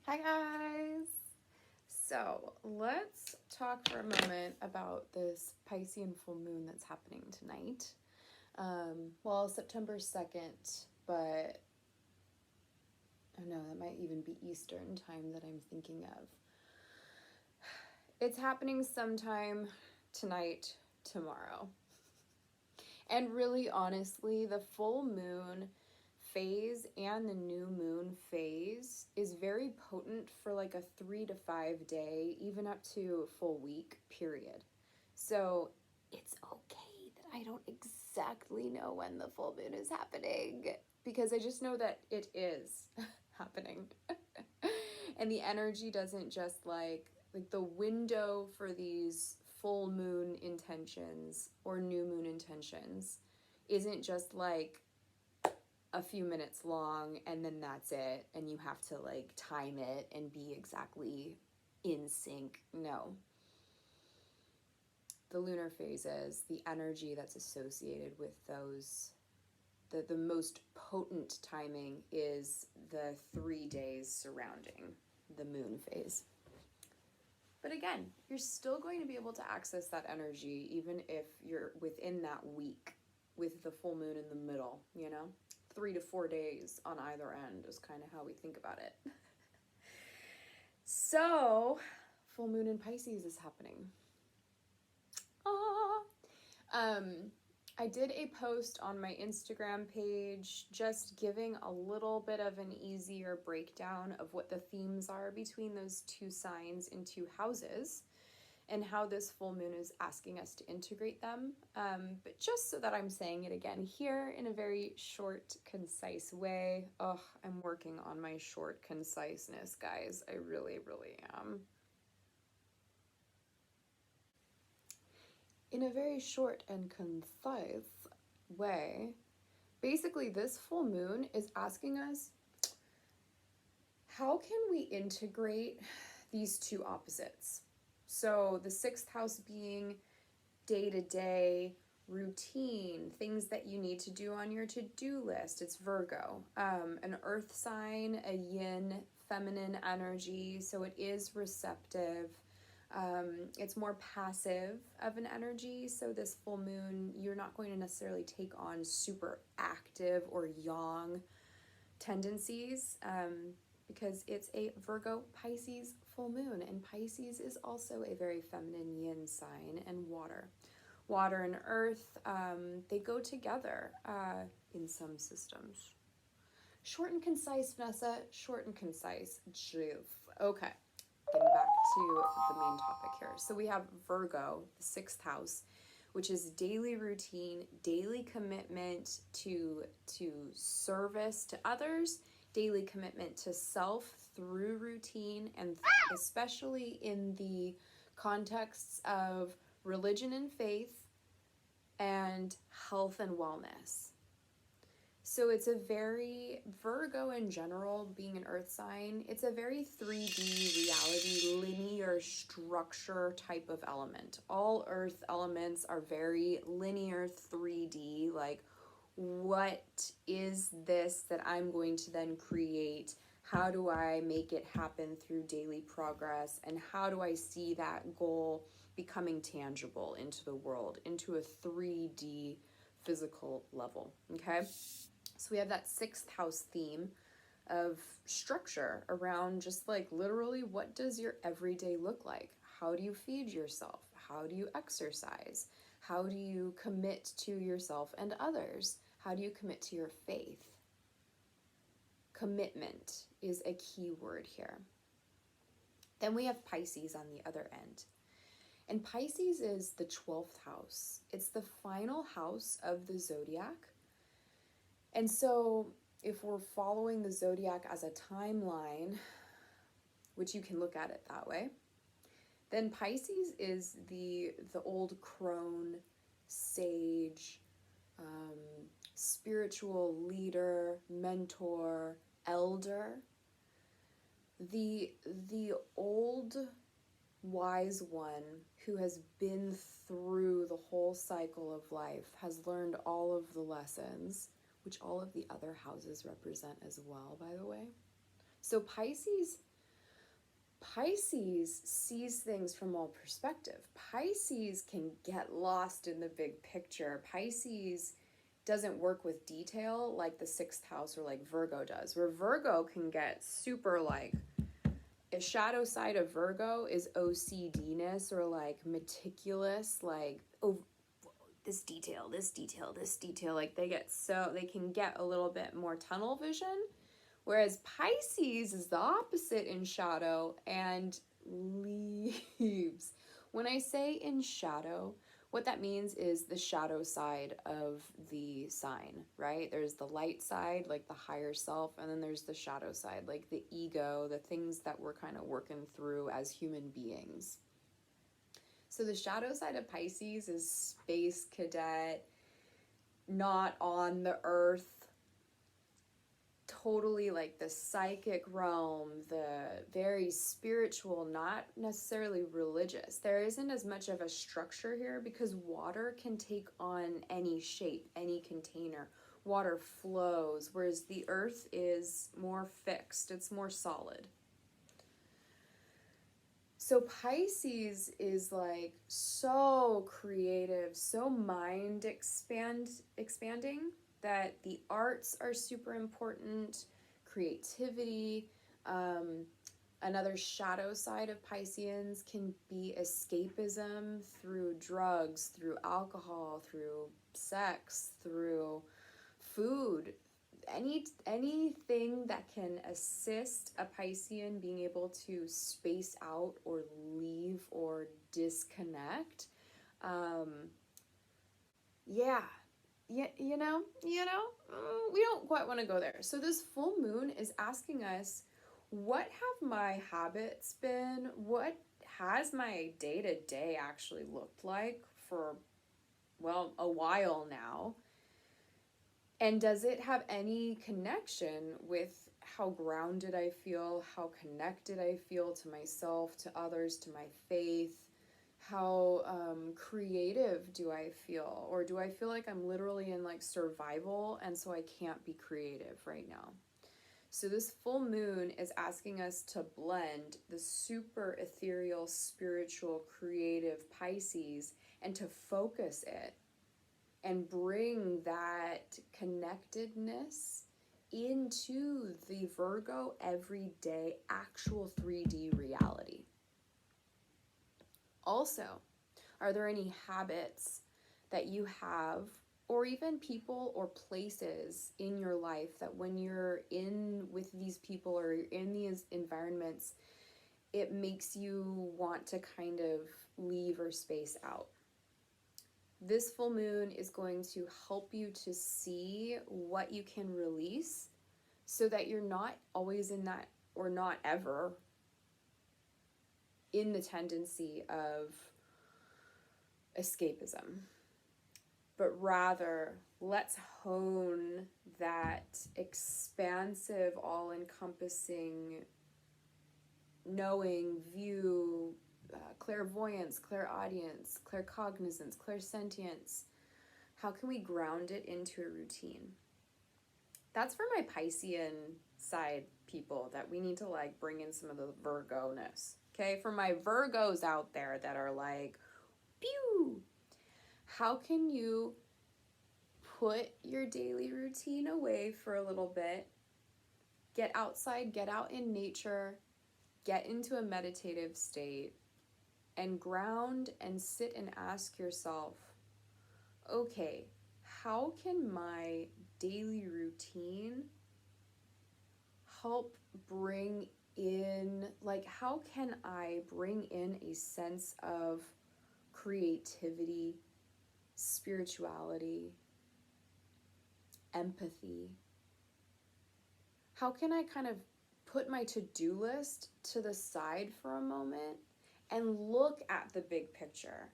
Hi guys! So let's talk for a moment about this Piscean full moon that's happening tonight. September 2nd, but oh no, that might even be Eastern time that I'm thinking of. It's happening sometime tonight, tomorrow. And really honestly, the full moon phase and the new moon phase is very potent for like a 3 to 5 day, even up to a full week period. So it's okay that I don't exactly know when the full moon is happening, because I just know that it is happening. And the energy doesn't just like the window for these full moon intentions or new moon intentions isn't just like a few minutes long and then that's it, and you have to like time it and be exactly in sync. No. The lunar phases, the energy that's associated with those, the most potent timing is the 3 days surrounding the moon phase. But again, you're still going to be able to access that energy even if you're within that week with the full moon in the middle, 3 to 4 days on either end is kind of how we think about it. So, full moon in Pisces is happening. I did a post on my Instagram page just giving a little bit of an easier breakdown of what the themes are between those two signs in two houses and how this full moon is asking us to integrate them. But just so that I'm saying it again here in a very short, concise way. Oh, I'm working on my short conciseness, guys. I really, really am. In a very short and concise way, basically this full moon is asking us, how can we integrate these two opposites? So the 6th house being day-to-day routine, things that you need to do on your to-do list. It's Virgo, an earth sign, a yin, feminine energy, so it is receptive. It's more passive of an energy, so this full moon, you're not going to necessarily take on super active or yang tendencies, because it's a Virgo Pisces full moon, and Pisces is also a very feminine yin sign, and water and earth, they go together in some systems. Short and concise, Vanessa. Short and concise. Jeez. Okay, getting back to the main topic here. So we have Virgo, the 6th house, which is daily routine, daily commitment to service to others, daily commitment to self through routine, and especially in the contexts of religion and faith and health and wellness. So it's a very, Virgo in general, being an earth sign, it's a very 3D reality, linear structure type of element. All earth elements are very linear 3D, like, what is this that I'm going to then create? How do I make it happen through daily progress? And how do I see that goal becoming tangible into the world, into a 3D physical level? Okay. So we have that 6th house theme of structure around just like literally, what does your everyday look like? How do you feed yourself? How do you exercise? How do you commit to yourself and others? How do you commit to your faith? Commitment is a key word here. Then we have Pisces on the other end. And Pisces is the 12th house. It's the final house of the zodiac. And so if we're following the zodiac as a timeline, which you can look at it that way, then Pisces is the old crone, sage, spiritual leader, mentor, elder. The old wise one who has been through the whole cycle of life, has learned all of the lessons, which all of the other houses represent as well, by the way. So Pisces Pisces sees things from all perspective. Pisces can get lost in the big picture. Pisces doesn't work with detail like the sixth house or like Virgo does, where Virgo can get super like, a shadow side of Virgo is OCD-ness or like meticulous, like, oh, this detail, this detail, this detail. Like they can get a little bit more tunnel vision. Whereas Pisces is the opposite in shadow and leaves. When I say in shadow, what that means is the shadow side of the sign, right? There's the light side, like the higher self, and then there's the shadow side, like the ego, the things that we're kind of working through as human beings. So the shadow side of Pisces is space cadet, not on the earth, totally like the psychic realm, the very spiritual, not necessarily religious. There isn't as much of a structure here because water can take on any shape, any container. Water flows, whereas the earth is more fixed, it's more solid. So Pisces is like so creative, so mind expanding, that the arts are super important, creativity. Another shadow side of Pisceans can be escapism through drugs, through alcohol, through sex, through food. Anything that can assist a Piscean being able to space out or leave or disconnect. Yeah, you know, we don't quite want to go there. So this full moon is asking us, what have my habits been? What has my day-to-day actually looked like for, well, a while now? And does it have any connection with how grounded I feel, how connected I feel to myself, to others, to my faith? How creative do I feel? Or do I feel like I'm literally in like survival and so I can't be creative right now? So this full moon is asking us to blend the super ethereal, spiritual, creative Pisces and to focus it and bring that connectedness into the Virgo everyday actual 3D reality. Also, are there any habits that you have, or even people or places in your life that when you're in with these people or you're in these environments, it makes you want to kind of leave or space out? This full moon is going to help you to see what you can release so that you're not always in that, or not ever in the tendency of escapism, but rather let's hone that expansive, all-encompassing knowing, view, clairvoyance, clairaudience, claircognizance, clairsentience. How can we ground it into a routine? That's for my Piscean side people, that we need to like bring in some of the Virgo-ness. Okay, for my Virgos out there that are like, pew, how can you put your daily routine away for a little bit, get outside, get out in nature, get into a meditative state, and ground and sit and ask yourself, okay, how can my daily routine help bring in, like, how can I bring in a sense of creativity, spirituality, empathy? How can I kind of put my to-do list to the side for a moment and look at the big picture?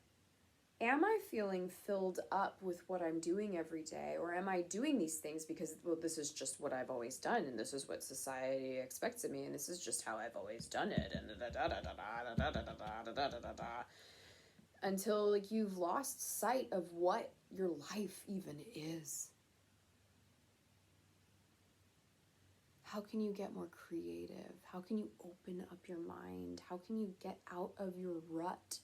Am I feeling filled up with what I'm doing every day? Or am I doing these things because, well, this is just what I've always done, and this is what society expects of me, and this is just how I've always done it, and until like you've lost sight of what your life even is. How can you get more creative? How can you open up your mind? How can you get out of your rut?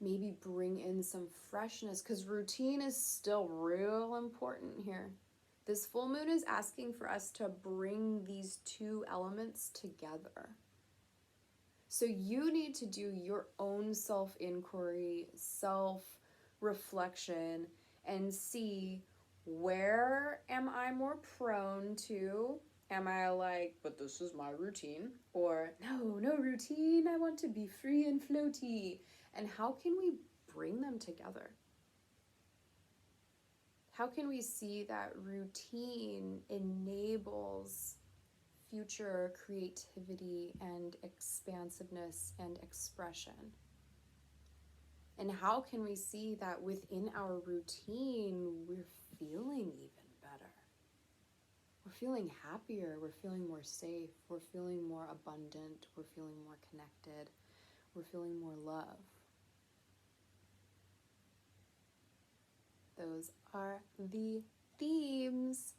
Maybe bring in some freshness, because routine is still real important here. This full moon is asking for us to bring these two elements together. So you need to do your own self-inquiry, self-reflection, and see, where am I more prone to? Am I like, but this is my routine? Or, no routine, I want to be free and floaty. And how can we bring them together? How can we see that routine enables future creativity and expansiveness and expression? And how can we see that within our routine, we're feeling even better? We're feeling happier, we're feeling more safe, we're feeling more abundant, we're feeling more connected, we're feeling more love. Those are the themes.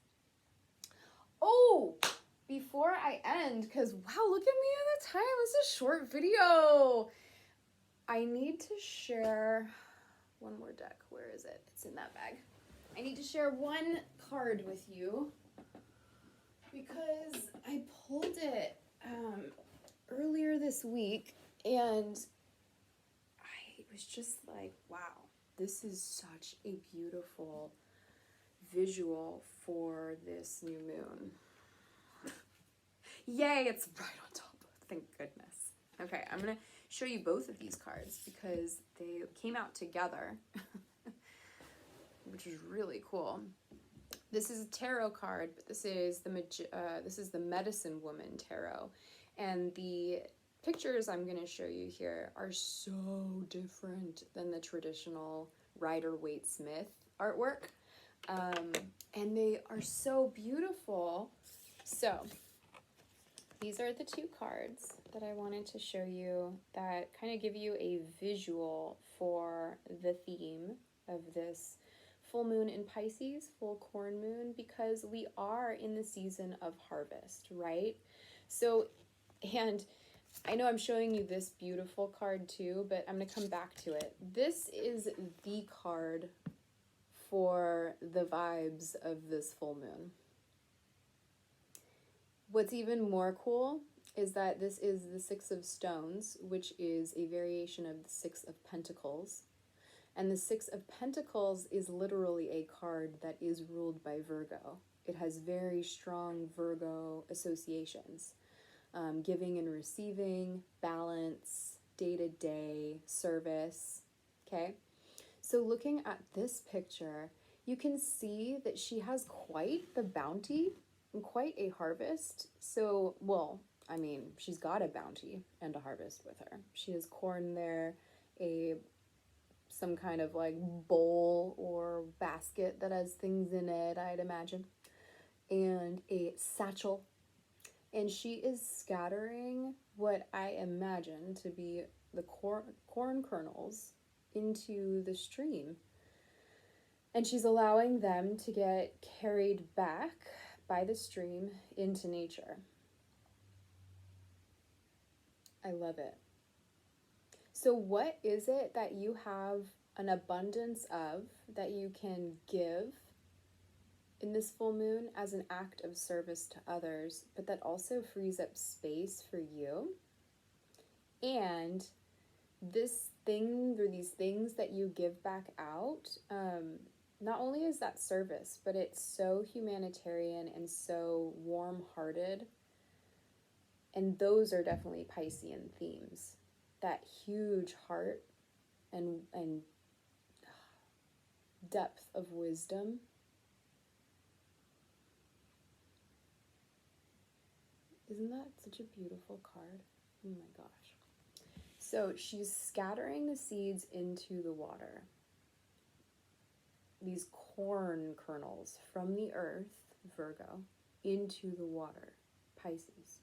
Oh, before I end, because wow, look at me at the time. This is a short video. I need to share one more deck. Where is it? It's in that bag. I need to share one card with you because I pulled it earlier this week, and I was just like, wow, this is such a beautiful visual for this new moon. Yay, it's right on top. Thank goodness. Okay, I'm going to show you both of these cards because they came out together, which is really cool. This is a tarot card, but this is the Medicine Woman Tarot, and the pictures I'm going to show you here are so different than the traditional Rider-Waite-Smith artwork, and they are so beautiful. So these are the two cards that I wanted to show you that kind of give you a visual for the theme of this full moon in Pisces, full corn moon, because we are in the season of harvest, right? So, and I know I'm showing you this beautiful card too, but I'm going to come back to it. This is the card for the vibes of this full moon. What's even more cool is that this is the Six of Stones, which is a variation of the Six of Pentacles. And the Six of Pentacles is literally a card that is ruled by Virgo. It has very strong Virgo associations. Giving and receiving, balance, day-to-day, service, okay? So looking at this picture, you can see that she has quite the bounty and quite a harvest. So, well, I mean, she's got a bounty and a harvest with her. She has corn there, some kind of like bowl or basket that has things in it, I'd imagine, and a satchel. And she is scattering what I imagine to be the corn kernels into the stream. And she's allowing them to get carried back by the stream into nature. I love it. So what is it that you have an abundance of that you can give in this full moon as an act of service to others, but that also frees up space for you? And this thing or these things that you give back out, not only is that service, but it's so humanitarian and so warm-hearted. And those are definitely Piscean themes. That huge heart and depth of wisdom. Isn't that such a beautiful card? Oh my gosh. So she's scattering the seeds into the water. These corn kernels from the earth, Virgo, into the water, Pisces.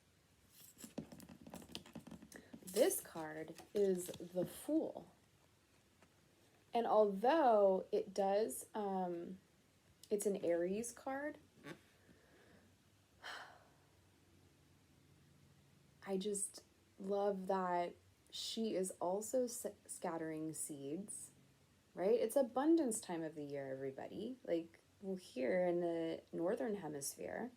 This card is the Fool. And although it does, it's an Aries card, I just love that she is also scattering seeds, right? It's abundance time of the year, everybody. Like, well, here in the northern hemisphere,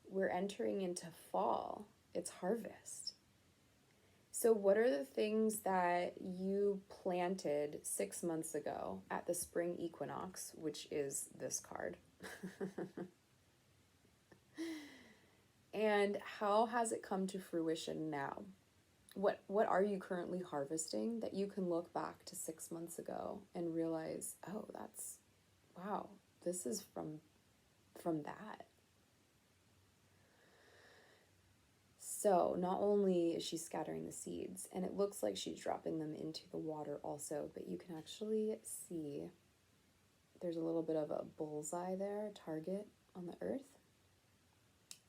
we're entering into fall. It's harvest. So what are the things that you planted 6 months ago at the spring equinox, which is this card? And how has it come to fruition now? What are you currently harvesting that you can look back to 6 months ago and realize, oh, that's, wow, this is from that. So not only is she scattering the seeds, and it looks like she's dropping them into the water also, but you can actually see there's a little bit of a bullseye there, a target on the earth.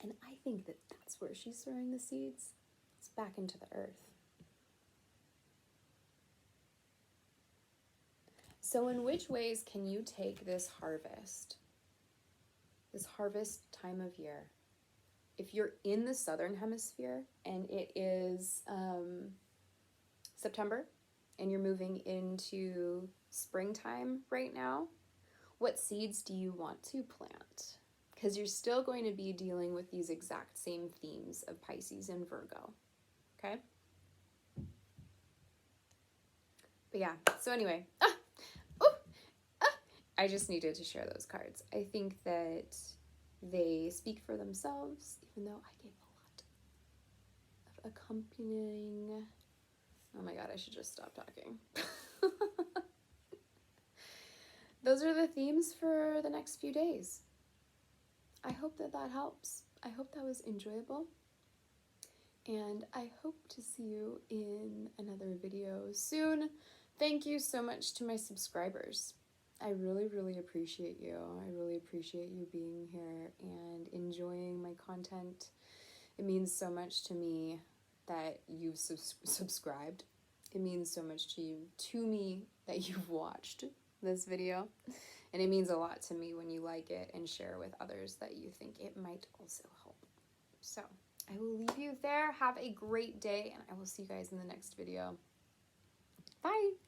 And I think that that's where she's throwing the seeds. It's back into the earth. So in which ways can you take this harvest time of year? If you're in the southern hemisphere and it is September and you're moving into springtime right now, what seeds do you want to plant? Because you're still going to be dealing with these exact same themes of Pisces and Virgo, okay? But yeah, so anyway, I just needed to share those cards. I think that they speak for themselves, even though I gave a lot of accompanying. Oh my god, I should just stop talking. Those are the themes for the next few days. I hope that helps. I hope that was enjoyable. And I hope to see you in another video soon. Thank you so much to my subscribers. I really, really appreciate you. I really appreciate you being here and enjoying my content. It means so much to me that you've subscribed. It means so much to me that you've watched this video. And it means a lot to me when you like it and share with others that you think it might also help. So I will leave you there. Have a great day, and I will see you guys in the next video. Bye!